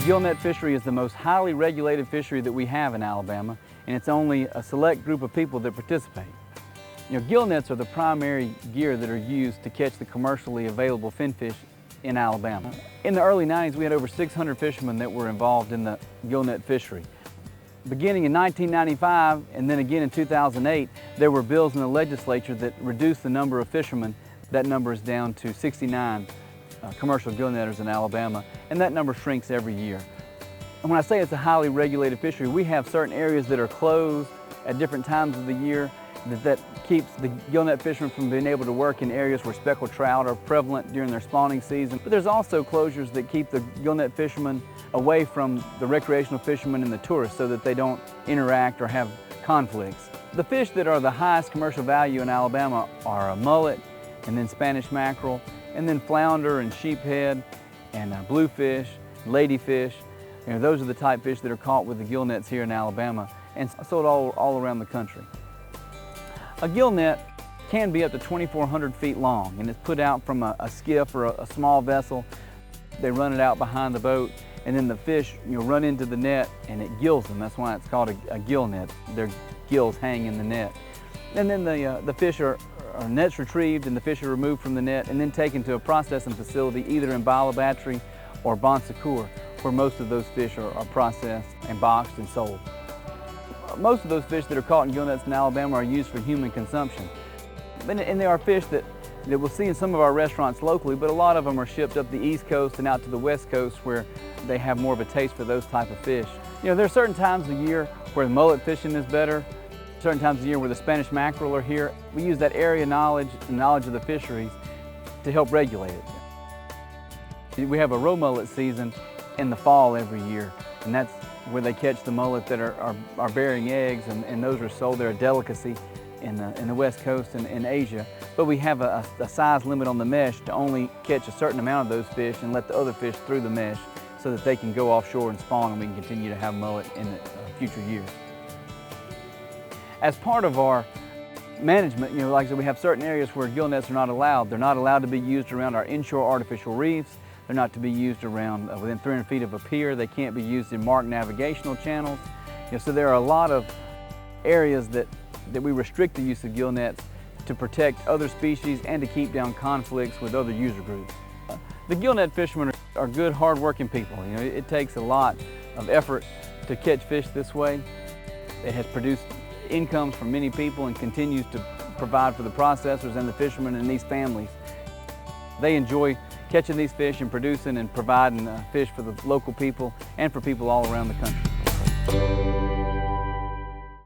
gill net fishery is the most highly regulated fishery that we have in Alabama, and it's only a select group of people that participate. Gill nets are the primary gear that are used to catch the commercially available finfish in Alabama. In the early 90s, we had over 600 fishermen that were involved in the gill net fishery. Beginning in 1995 and then again in 2008, there were bills in the legislature that reduced the number of fishermen. That number is down to 69 commercial gill netters in Alabama, and that number shrinks every year. And when I say it's a highly regulated fishery, we have certain areas that are closed at different times of the year that keeps the gill net fishermen from being able to work in areas where speckled trout are prevalent during their spawning season. But there's also closures that keep the gill net fishermen away from the recreational fishermen and the tourists so that they don't interact or have conflicts. The fish that are the highest commercial value in Alabama are mullet, and then Spanish mackerel, and then flounder and sheephead and bluefish, ladyfish. Those are the type fish that are caught with the gill nets here in Alabama and sold all around the country. A gill net can be up to 2,400 feet long, and it's put out from a skiff or a small vessel. They run it out behind the boat, and then the fish run into the net and it gills them. That's why it's called a gill net. Their gills hang in the net. And then the fish are nets retrieved and the fish are removed from the net and then taken to a processing facility either in Bala Battery or Bon Secours, where most of those fish are processed and boxed and sold. Most of those fish that are caught in gill nets in Alabama are used for human consumption. And there are fish that we'll see in some of our restaurants locally, but a lot of them are shipped up the East Coast and out to the West Coast where they have more of a taste for those type of fish. There are certain times of year where the mullet fishing is better, certain times of year where the Spanish mackerel are here. We use that area knowledge and knowledge of the fisheries to help regulate it. We have a roe mullet season in the fall every year, and that's where they catch the mullet that are bearing eggs, and those are sold. They're a delicacy in the West Coast and in Asia. But we have a size limit on the mesh to only catch a certain amount of those fish and let the other fish through the mesh so that they can go offshore and spawn, and we can continue to have mullet in the future years. As part of our management, like I said, we have certain areas where gill nets are not allowed. They're not allowed to be used around our inshore artificial reefs. They're not to be used around within 300 feet of a pier. They can't be used in marked navigational channels. So there are a lot of areas that we restrict the use of gill nets to protect other species and to keep down conflicts with other user groups. The gill net fishermen are good, hard-working people. It takes a lot of effort to catch fish this way. It has produced incomes for many people and continues to provide for the processors and the fishermen and these families. They enjoy catching these fish and producing and providing fish for the local people and for people all around the country.